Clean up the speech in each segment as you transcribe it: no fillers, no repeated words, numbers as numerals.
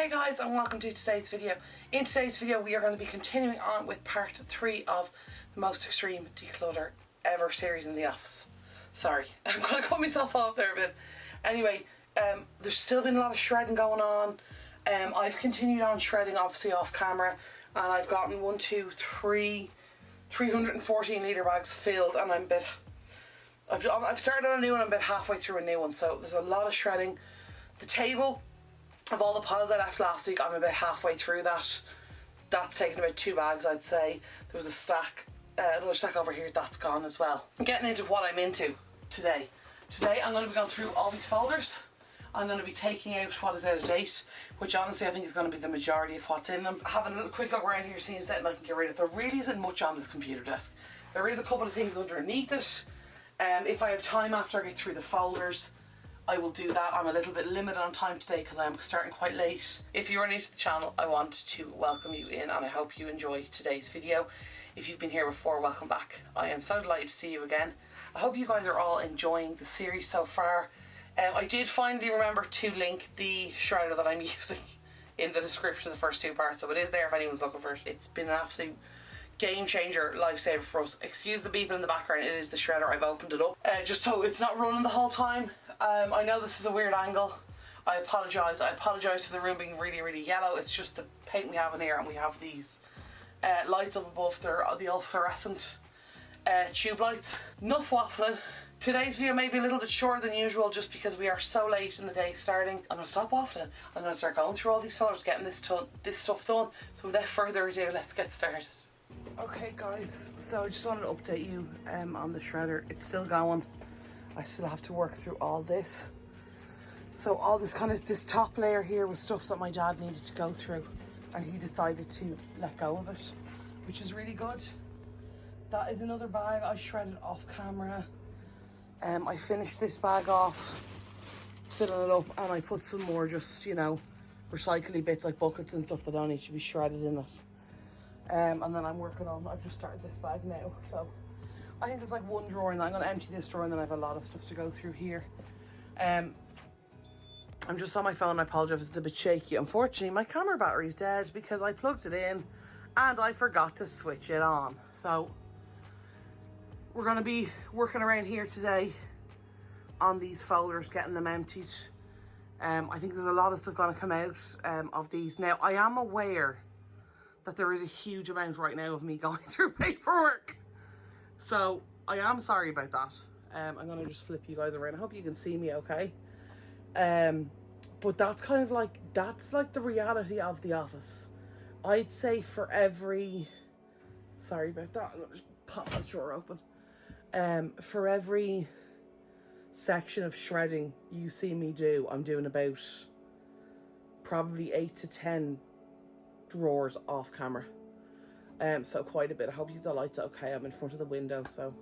Hey guys, and welcome to today's video. In today's video we are going to be continuing on with part 3 of the Most Extreme Declutter Ever series in the office. Sorry, I'm going to cut myself off there a bit. Anyway, there's still been a lot of shredding going on. I've continued on shredding obviously off camera, and I've gotten 314 litre bags filled, and I've started on a new one. I'm about halfway through a new one, so there's a lot of shredding. The table of all the piles I left last week, I'm about halfway through that. That's taken about 2 bags, I'd say. There was a stack, another stack over here, that's gone as well. I'm getting into what I'm into today. Today I'm going to be going through all these folders. I'm going to be taking out what is out of date, which honestly I think is going to be the majority of what's in them. Having a little quick look around here, seeing something I can get rid of. There really isn't much on this computer desk. There is a couple of things underneath it. If I have time after I get through the folders, I will do that. I'm a little bit limited on time today because I'm starting quite late. If you are new to the channel, I want to welcome you in, and I hope you enjoy today's video. If you've been here before, welcome back. I am so delighted to see you again. I hope you guys are all enjoying the series so far. I did finally remember to link the shredder that I'm using in the description of the first 2 parts, so it is there if anyone's looking for it. It's been an absolute game changer, lifesaver for us. Excuse the beeping in the background, it is the shredder. I've opened it up just so it's not running the whole time. I know this is a weird angle. I apologise for the room being really yellow. It's just the paint we have in here, and we have these lights up above. They're the all fluorescent tube lights. Enough waffling. Today's video may be a little bit shorter than usual just because we are so late in the day starting. I'm going to stop waffling. I'm going to start going through all these photos, getting this stuff done. So without further ado, let's get started. Okay guys, so I just wanted to update you on the shredder. It's still going. I still have to work through all this. So all this this top layer here was stuff that my dad needed to go through, and he decided to let go of it, which is really good. That is another bag I shredded off camera. I finished this bag off, filling it up, and I put some more just, you know, recycly bits like buckets and stuff that don't need to be shredded in it. And then I've just started this bag now, so I think there's like 1 drawer, and I'm going to empty this drawer, and then I have a lot of stuff to go through here. I'm just on my phone. I apologise if it's a bit shaky. Unfortunately, my camera battery's dead because I plugged it in and I forgot to switch it on. So we're going to be working around here today on these folders, getting them emptied. I think there's a lot of stuff going to come out of these. Now, I am aware that there is a huge amount right now of me going through paperwork. So I am sorry about that. I'm going to just flip you guys around. I hope you can see me okay. But that's kind of like, that's like the reality of the office. I'd say for every, sorry about that, I'm going to just pop that drawer open. For every section of shredding you see me do, I'm doing about probably 8 to 10 drawers off camera. So quite a bit. I hope you see the lights okay. I'm in front of the window, so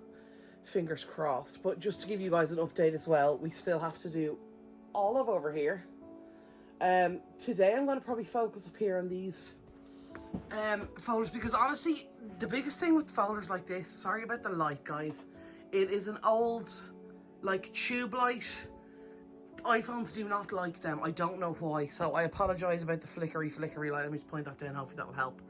fingers crossed. But just to give you guys an update as well, we still have to do all of over here. Today I'm going to probably focus up here on these folders, because honestly the biggest thing with folders like this, sorry about the light guys, it is an old like tube light. iPhones do not like them. I don't know why, so I apologise about the flickery light. Let me just point that down, hopefully that will help.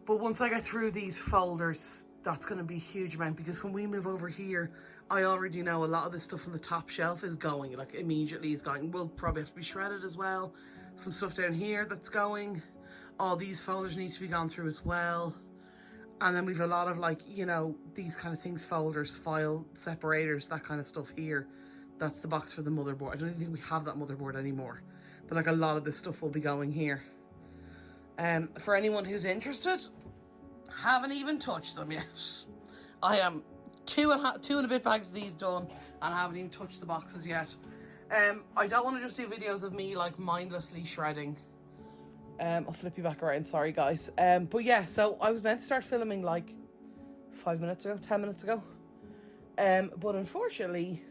But once I get through these folders, that's going to be a huge amount, because when we move over here, I already know a lot of this stuff on the top shelf is going, like immediately is going. We'll probably have to be shredded as well. Some stuff down here that's going. All these folders need to be gone through as well. And then we've a lot of like, you know, these kind of things, folders, file separators, that kind of stuff here. That's the box for the motherboard. I don't even think we have that motherboard anymore. But like a lot of this stuff will be going here. For anyone who's interested, haven't even touched them yet. I am two and a bit bags of these done, and I haven't even touched the boxes yet. I don't want to just do videos of me like mindlessly shredding. I'll flip you back around, sorry guys. But yeah, so I was meant to start filming like 10 minutes ago. But unfortunately,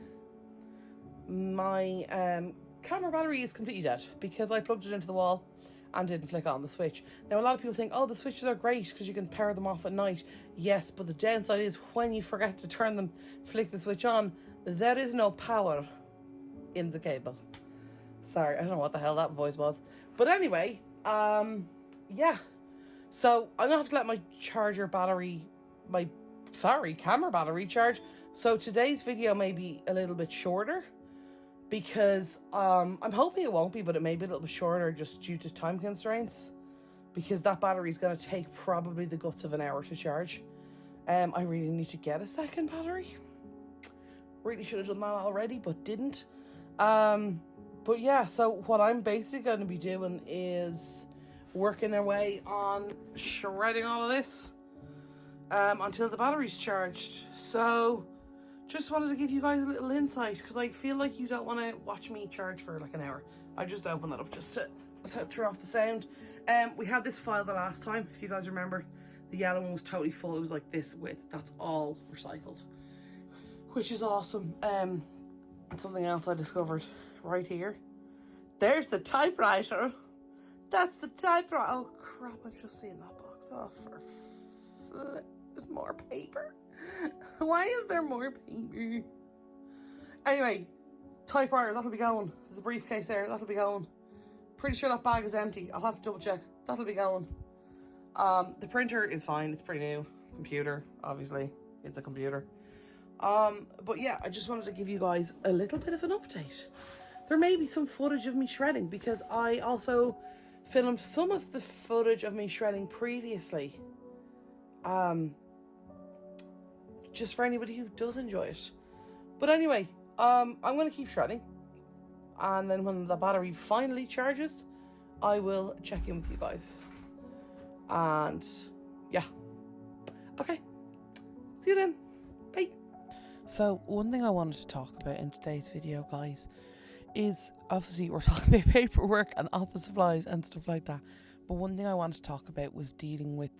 my camera battery is completely dead because I plugged it into the wall and didn't flick on the switch. Now a lot of people think, oh, the switches are great because you can power them off at night. Yes, but the downside is when you forget to turn them, flick the switch on, there is no power in the cable. Sorry, I don't know what the hell that voice was. But anyway, yeah. So I'm gonna have to let my camera battery charge. So today's video may be a little bit shorter because I'm hoping it won't be, but it may be a little bit shorter just due to time constraints, because that battery is going to take probably the guts of an hour to charge. I really need to get a second battery. Really should have done that already, but didn't. But yeah, so what I'm basically going to be doing is working away on shredding all of this until the battery's charged. So just wanted to give you guys a little insight, because I feel like you don't want to watch me charge for like an hour. I just opened that up just to turn off the sound. We had this file the last time, if you guys remember. The yellow one was totally full. It was like this width. That's all recycled, which is awesome. And something else I discovered right here. There's the typewriter. That's the typewriter. Oh crap, I've just seen that box. Oh, there's more paper. Why is there more paper? Anyway, typewriter, that'll be going. There's a briefcase there, that'll be going. Pretty sure that bag is empty. I'll have to double check. That'll be going. The printer is fine, it's pretty new. Computer, obviously, it's a computer. But yeah, I just wanted to give you guys a little bit of an update. There may be some footage of me shredding, because I also filmed some of the footage of me shredding previously. Just for anybody who does enjoy it. But anyway, I'm going to keep shredding. And then when the battery finally charges, I will check in with you guys. And yeah. Okay. See you then. Bye. So one thing I wanted to talk about in today's video, guys, is obviously we're talking about paperwork and office supplies and stuff like that. But one thing I wanted to talk about was dealing with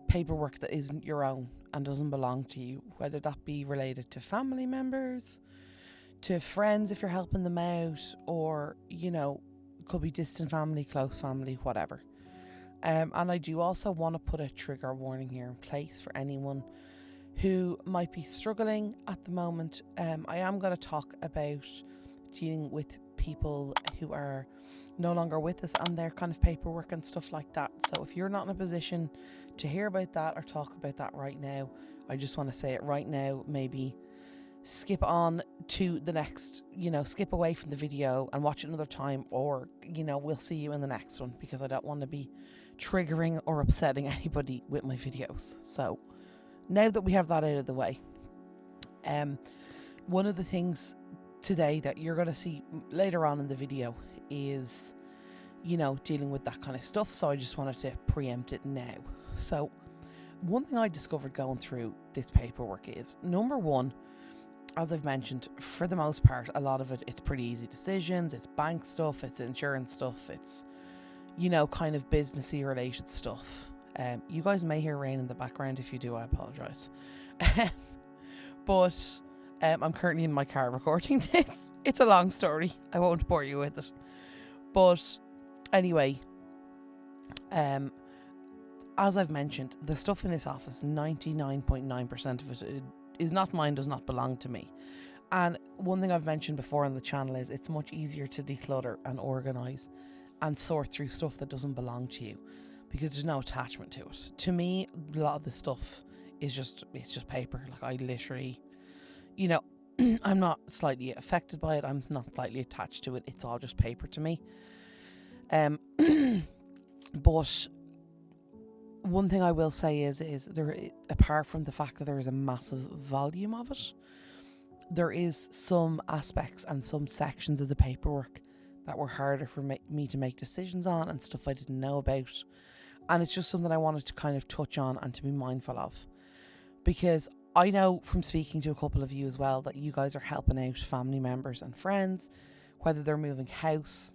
paperwork that isn't your own and doesn't belong to you, whether that be related to family members, to friends if you're helping them out, or, you know, it could be distant family, close family, whatever. And I do also want to put a trigger warning here in place for anyone who might be struggling at the moment. I am going to talk about dealing with people who are no longer with us and their kind of paperwork and stuff like that. So if you're not in a position to hear about that or talk about that right now, I just want to say it right now. Maybe skip on to the next, skip away from the video and watch it another time, or, we'll see you in the next one, because I don't want to be triggering or upsetting anybody with my videos. So now that we have that out of the way, one of the things today that you're going to see later on in the video is, dealing with that kind of stuff. So I just wanted to preempt it now. So one thing I discovered going through this paperwork is, number one, as I've mentioned, for the most part, a lot of it's pretty easy decisions. It's bank stuff, it's insurance stuff, it's, kind of businessy related stuff. You guys may hear rain in the background. If you do, I apologise. But I'm currently in my car recording this. It's a long story. I won't bore you with it. But anyway, as I've mentioned, the stuff in this office, 99.9% of it is not mine, does not belong to me. And one thing I've mentioned before on the channel is it's much easier to declutter and organise and sort through stuff that doesn't belong to you, because there's no attachment to it. To me, a lot of the stuff is just paper. Like, I literally, I'm not slightly affected by it. I'm not slightly attached to it. It's all just paper to me. But one thing I will say is there, apart from the fact that there is a massive volume of it, there is some aspects and some sections of the paperwork that were harder for me to make decisions on, and stuff I didn't know about. And it's just something I wanted to kind of touch on and to be mindful of, because I know from speaking to a couple of you as well that you guys are helping out family members and friends, whether they're moving house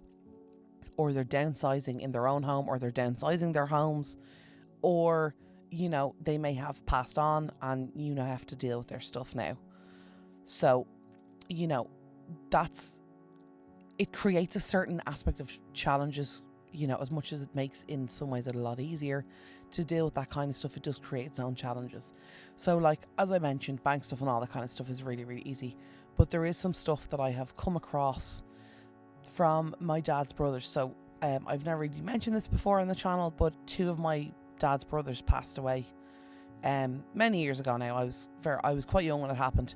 or they're downsizing in their own home, or they're downsizing their homes, or, they may have passed on and, have to deal with their stuff now. So, it creates a certain aspect of challenges, as much as it makes in some ways it a lot easier to deal with that kind of stuff. It does create its own challenges. So, like, as I mentioned, bank stuff and all that kind of stuff is really, really easy. But there is some stuff that I have come across from my dad's brothers. So I've never really mentioned this before on the channel, but 2 of my dad's brothers passed away many years ago now. I was quite young when it happened.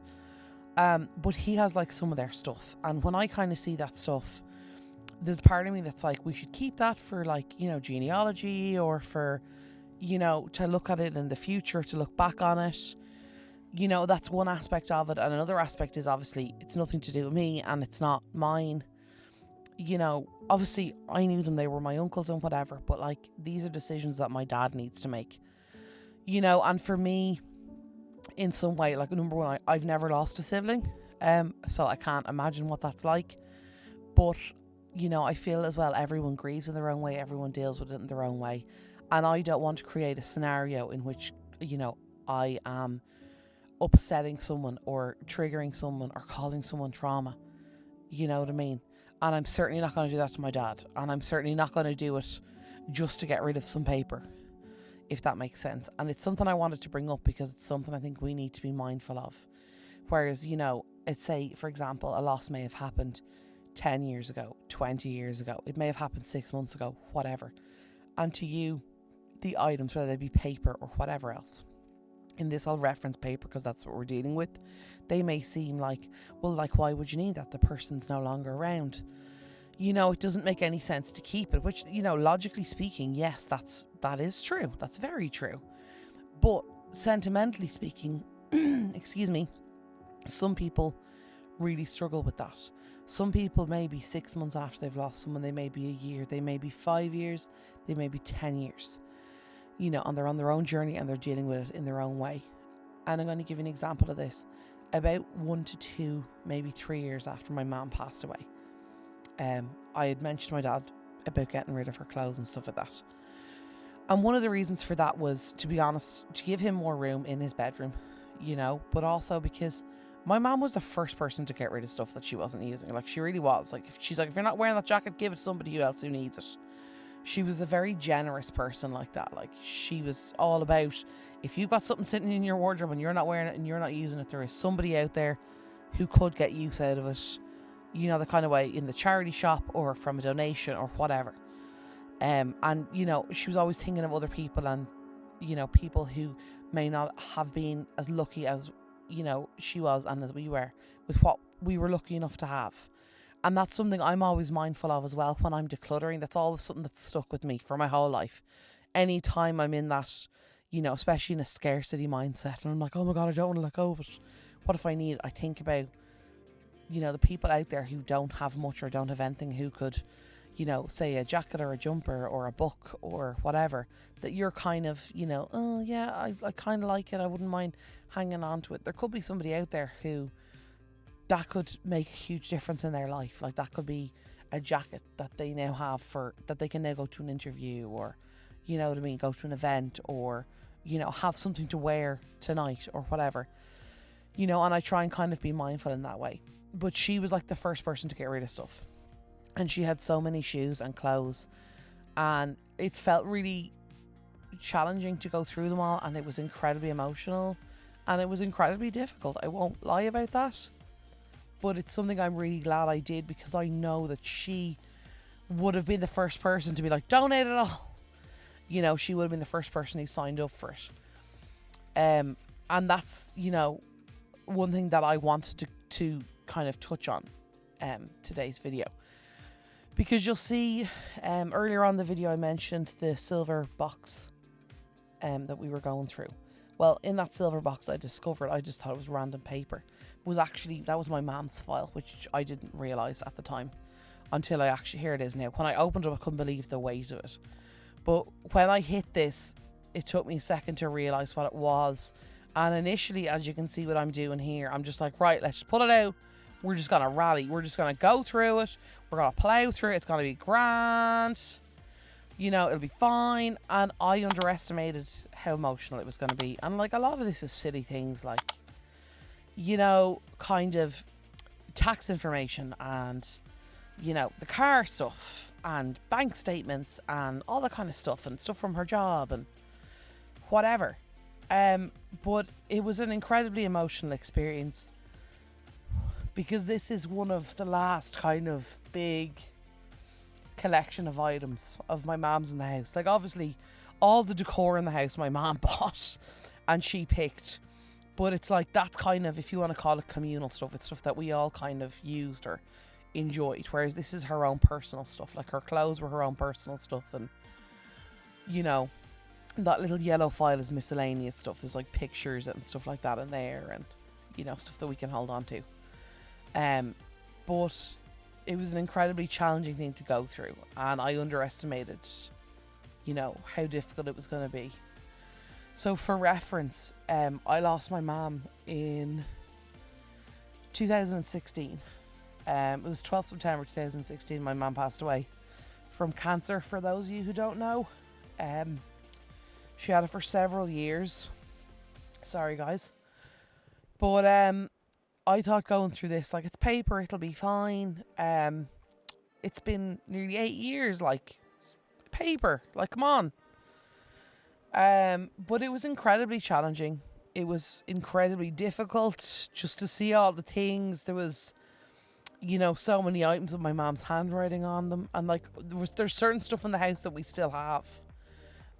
But he has like some of their stuff, and when I kind of see that stuff, there's part of me that's like, we should keep that for like, you know, genealogy, or for, you know, to look at it in the future, to look back on it. You know, that's one aspect of it. And another aspect is, obviously, it's nothing to do with me and it's not mine. You know, obviously I knew them, they were my uncles and whatever, but like, these are decisions that my dad needs to make. You know, and for me, in some way, like, number one, I've never lost a sibling. So I can't imagine what that's like. But, you know, I feel as well, everyone grieves in their own way, everyone deals with it in their own way. And I don't want to create a scenario in which, you know, I am upsetting someone or triggering someone or causing someone trauma. You know what I mean? And I'm certainly not going to do that to my dad. And I'm certainly not going to do it just to get rid of some paper, if that makes sense. And it's something I wanted to bring up because it's something I think we need to be mindful of. Whereas, you know, let's say, for example, a loss may have happened 10 years ago, 20 years ago. It may have happened 6 months ago, whatever. And to you, the items, whether they be paper or whatever else, in this I'll reference paper because that's what we're dealing with, they may seem like, well, like, why would you need that? The person's no longer around. You know, it doesn't make any sense to keep it, which, you know, logically speaking, yes, that is true. That's very true. But sentimentally speaking, excuse me, some people really struggle with that. Some people may be 6 months after they've lost someone, they may be a year, they may be 5 years, they may be 10 years. You know, and they're on their own journey and they're dealing with it in their own way. And I'm going to give you an example of this. About 1 to 2, maybe 3 years after my mum passed away, I had mentioned to my dad about getting rid of her clothes and stuff like that. And one of the reasons for that was, to be honest, to give him more room in his bedroom, you know, but also because my mum was the first person to get rid of stuff that she wasn't using. Like, she really was. Like, if she's like, if you're not wearing that jacket, give it to somebody else who needs it. She was a very generous person like that. Like, she was all about, if you've got something sitting in your wardrobe and you're not wearing it and you're not using it, there is somebody out there who could get use out of it, you know, the kind of way, in the charity shop or from a donation or whatever. And, you know, she was always thinking of other people and, you know, people who may not have been as lucky as, you know, she was and as we were with what we were lucky enough to have. And that's something I'm always mindful of as well when I'm decluttering. That's always something that's stuck with me for my whole life. Anytime I'm in that, you know, especially in a scarcity mindset, and I'm like, oh my God, I don't want to let go of it. What if I need it? I think about, you know, the people out there who don't have much or don't have anything, who could, you know, say a jacket or a jumper or a book or whatever, that you're kind of, you know, oh yeah, I kind of like it. I wouldn't mind hanging on to it. There could be somebody out there who that could make a huge difference in their life. Like, that could be a jacket that they now have that they can now go to an interview, or, you know what I mean, go to an event, or, you know, have something to wear tonight or whatever, you know. And I try and kind of be mindful in that way. But she was like the first person to get rid of stuff, and she had so many shoes and clothes, and it felt really challenging to go through them all, and it was incredibly emotional and it was incredibly difficult. I won't lie about that. But it's something I'm really glad I did, because I know that she would have been the first person to be like, donate it all. You know, she would have been the first person who signed up for it. And that's, you know, one thing that I wanted to kind of touch on today's video. Because you'll see earlier on the video I mentioned the silver box that we were going through. Well, in that silver box I discovered, I just thought it was random paper, that was my mom's file, which I didn't realise at the time until I actually, here it is now. When I opened it, I couldn't believe the weight of it. But when I hit this, it took me a second to realise what it was. And initially, as you can see what I'm doing here, I'm just like, right, let's pull it out. We're just going to rally. We're just going to go through it. We're going to plough through it. It's going to be grand. You know, it'll be fine. And I underestimated how emotional it was going to be. And like, a lot of this is silly things like, you know, kind of tax information and, you know, the car stuff and bank statements and all that kind of stuff, and stuff from her job and whatever. But it was an incredibly emotional experience, because this is one of the last kind of big collection of items of my mom's in the house. Like, obviously, all the decor in the house my mom bought and she picked. But it's like, that's kind of, if you want to call it communal stuff, it's stuff that we all kind of used or enjoyed. Whereas this is her own personal stuff. Like, her clothes were her own personal stuff. And, you know, that little yellow file is miscellaneous stuff. There's like pictures and stuff like that in there. And, you know, stuff that we can hold on to. But it was an incredibly challenging thing to go through. And I underestimated, you know, how difficult it was going to be. So for reference, I lost my mum in 2016. It was 12th September 2016 my mum passed away from cancer, for those of you who don't know. She had it for several years. Sorry guys. But I thought going through this, like, it's paper, it'll be fine. It's been nearly 8 years, like, paper, like, come on. But it was incredibly challenging. It was incredibly difficult just to see all the things. There was, you know, so many items with my mom's handwriting on them. And like, there's certain stuff in the house that we still have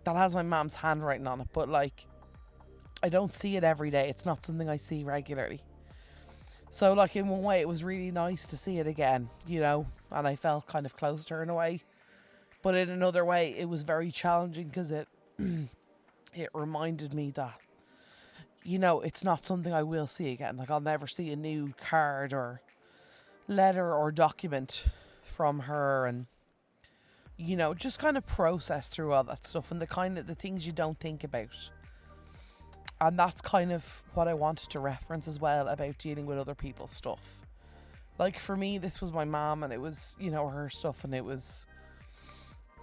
that has my mom's handwriting on it. But like, I don't see it every day. It's not something I see regularly. So like, in one way, it was really nice to see it again, you know, and I felt kind of close to her in a way. But in another way, it was very challenging because it reminded me that, you know, it's not something I will see again. Like, I'll never see a new card or letter or document from her, and, you know, just kind of process through all that stuff and the things you don't think about. And that's kind of what I wanted to reference as well about dealing with other people's stuff. Like, for me, this was my mom, and it was, you know, her stuff, and it was,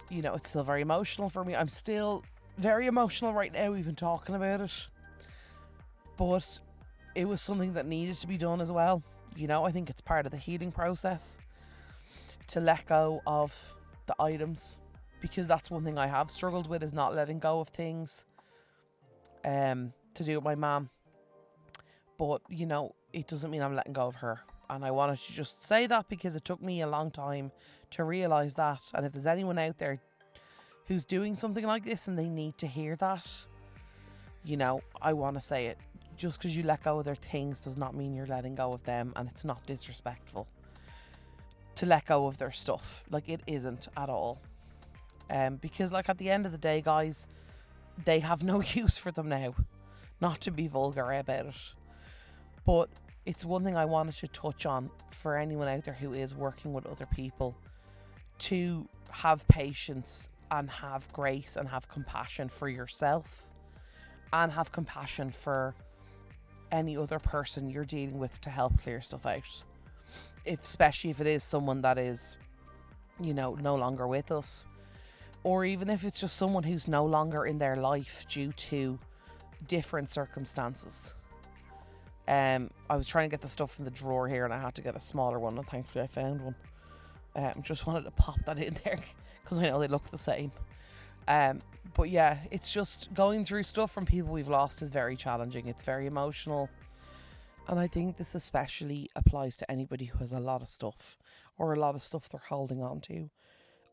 you know, it's still very emotional for me. I'm still very emotional right now, even talking about it. But it was something that needed to be done as well. You know, I think it's part of the healing process to let go of the items, because that's one thing I have struggled with, is not letting go of things to do with my mom. But, you know, it doesn't mean I'm letting go of her. And I wanted to just say that because it took me a long time to realise that. And if there's anyone out there who's doing something like this and they need to hear that, you know, I want to say it. Just because you let go of their things does not mean you're letting go of them, and it's not disrespectful to let go of their stuff. Like, it isn't at all. Because, like, at the end of the day, guys, they have no use for them now. Not to be vulgar about it. But it's one thing I wanted to touch on for anyone out there who is working with other people, to have patience and have grace and have compassion for yourself, and have compassion for any other person you're dealing with to help clear stuff out. Especially if it is someone that is, you know, no longer with us, or even if it's just someone who's no longer in their life due to different circumstances. I was trying to get the stuff in the drawer here and I had to get a smaller one, and thankfully I found one. Just wanted to pop that in there because I know they look the same. But yeah, it's just going through stuff from people we've lost is very challenging. It's very emotional. And I think this especially applies to anybody who has a lot of stuff, or a lot of stuff they're holding on to,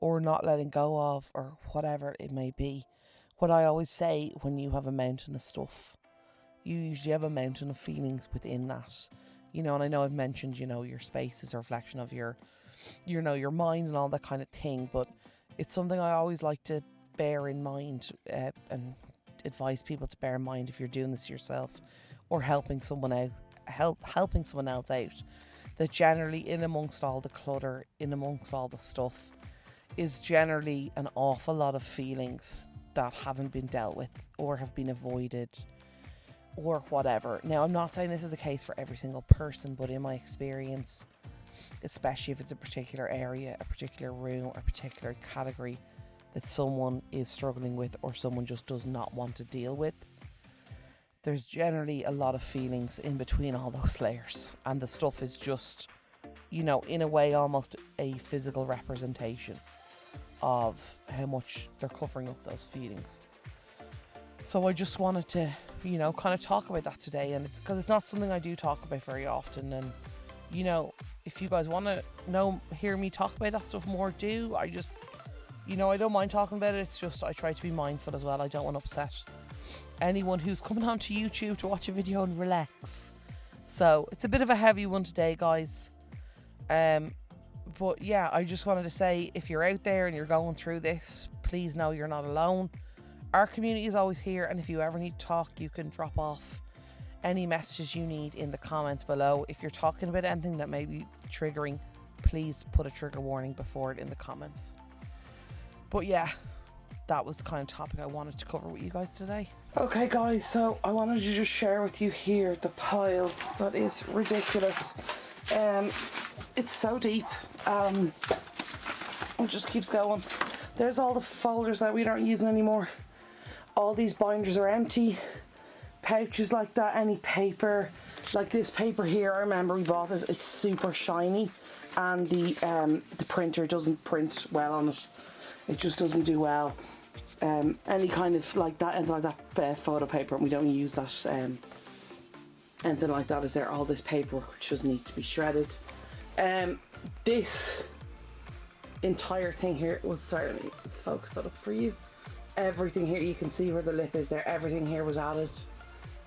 or not letting go of, or whatever it may be. What I always say, when you have a mountain of stuff, you usually have a mountain of feelings within that. You know, and I know I've mentioned, you know, your space is a reflection of your, you know, your mind and all that kind of thing, but it's something I always like to bear in mind, and advise people to bear in mind if you're doing this yourself or helping someone out, helping someone else out, that generally in amongst all the clutter, in amongst all the stuff, is generally an awful lot of feelings that haven't been dealt with or have been avoided or whatever. Now, I'm not saying this is the case for every single person, but in my experience, especially if it's a particular area, a particular room, or a particular category that someone is struggling with or someone just does not want to deal with, there's generally a lot of feelings in between all those layers, and the stuff is just, you know, in a way almost a physical representation of how much they're covering up those feelings. So I just wanted to, you know, kind of talk about that today, and it's because it's not something I do talk about very often. And, you know, if you guys want to hear me talk about that stuff more, I just you know, I don't mind talking about it. It's just I try to be mindful as well. I don't want to upset anyone who's coming onto YouTube to watch a video and relax. So it's a bit of a heavy one today, guys. But yeah, I just wanted to say, if you're out there and you're going through this, please know you're not alone. Our community is always here, and if you ever need to talk, you can drop off any messages you need in the comments below. If you're talking about anything that may be triggering, please put a trigger warning before it in the comments. But yeah, that was the kind of topic I wanted to cover with you guys today. Okay guys, so I wanted to just share with you here the pile that is ridiculous. It's so deep. It just keeps going. There's all the folders that we aren't using anymore. All these binders are empty. Pouches like that, any paper. Like this paper here, I remember we bought this. It's super shiny, and the printer doesn't print well on it. It just doesn't do well. Any kind of like that, anything like that photo paper, and we don't use that. Anything like that is there. All this paper which just needs to be shredded. This entire thing here was, sorry, let me just focus that up for you. Everything here, you can see where the lip is there. Everything here was added,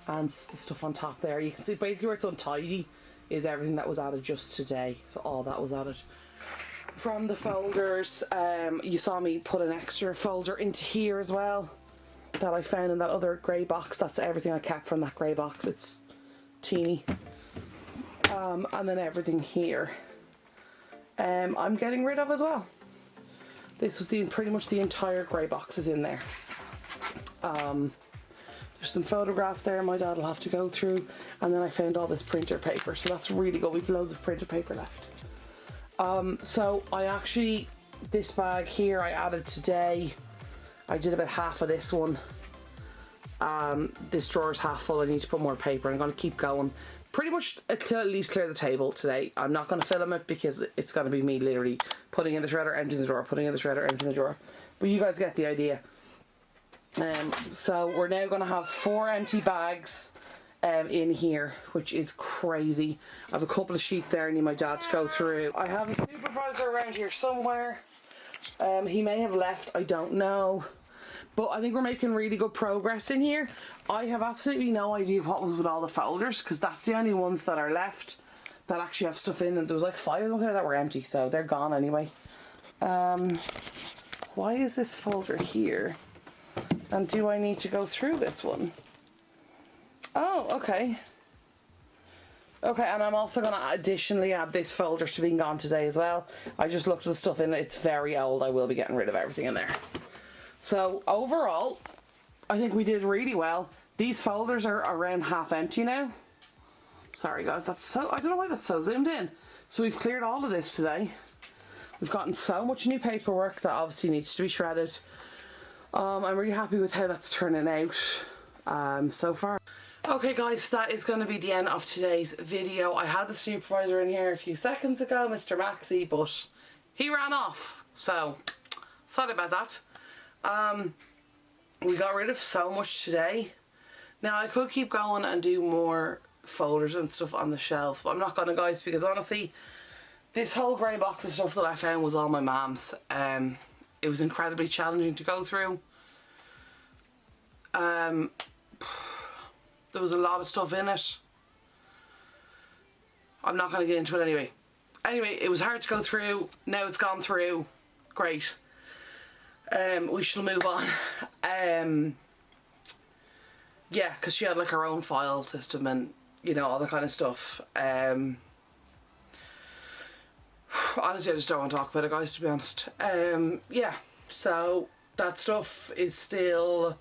and the stuff on top there, you can see basically where it's untidy is everything that was added just today. So all that was added. From the folders, you saw me put an extra folder into here as well that I found in that other grey box. That's everything I kept from that grey box. It's teeny. And then everything here I'm getting rid of as well. This was pretty much the entire grey box is in there. There's some photographs there my dad will have to go through, and then I found all this printer paper, so that's really good. We've loads of printer paper left. So I actually, this bag here I added today. I did about half of this one. This drawer is half full. I need to put more paper. I'm going to keep going pretty much until at least clear the table today. I'm not going to film it because it's going to be me literally putting in the shredder, emptying the drawer, putting in the shredder, emptying the drawer. But you guys get the idea. So we're now going to have 4 empty bags in here, which is crazy. I have a couple of sheets there I need my dad to go through. I have a supervisor around here somewhere. He may have left, I don't know. But I think we're making really good progress in here. I have absolutely no idea what was with all the folders, because that's the only ones that are left that actually have stuff in them. There was like 5 of them there that were empty, so they're gone anyway. Why is this folder here? And do I need to go through this one? Oh, okay. Okay, and I'm also going to additionally add this folder to being gone today as well. I just looked at the stuff in it. It's very old. I will be getting rid of everything in there. So overall, I think we did really well. These folders are around half empty now. Sorry guys, that's so, I don't know why that's so zoomed in. So we've cleared all of this today. We've gotten so much new paperwork that obviously needs to be shredded. I'm really happy with how that's turning out so far. Okay guys, that is going to be the end of today's video. I had the supervisor in here a few seconds ago, Mr. Maxey, but he ran off. So, sorry about that. We got rid of so much today. Now I could keep going and do more folders and stuff on the shelves, but I'm not gonna, guys, because honestly this whole grey box of stuff that I found was all my mum's. It was incredibly challenging to go through. There was a lot of stuff in it. I'm not gonna get into it anyway. Anyway, it was hard to go through. Now it's gone through. Great. We shall move on. Yeah, because she had like her own file system and, you know, all that kind of stuff. Honestly, I just don't want to talk about it, guys, to be honest. Yeah, so that stuff is still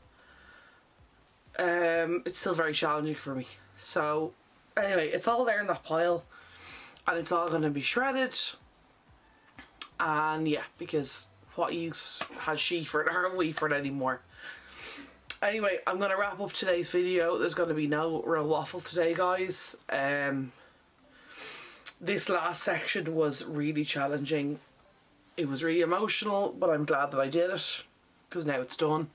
it's still very challenging for me. So anyway, it's all there in that pile and it's all going to be shredded. And yeah, because what use has she for it, or we for it anymore? Anyway, I'm going to wrap up today's video. There's going to be no real waffle today, guys. This last section was really challenging. It was really emotional, but I'm glad that I did it, because now it's done.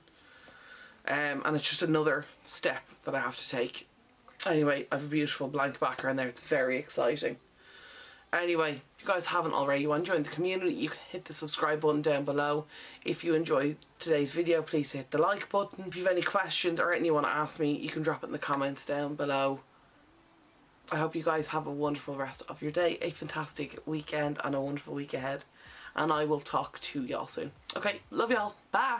And it's just another step that I have to take. Anyway, I have a beautiful blank background there. It's very exciting. Anyway, If you guys haven't already, you want to join the community, you can hit the subscribe button down below. If you enjoyed today's video, please hit the like button. If you have any questions or anything you want to ask me, you can drop it in the comments down below. I hope you guys have a wonderful rest of your day, a fantastic weekend and a wonderful week ahead. And I will talk to y'all soon. Okay, love y'all. Bye.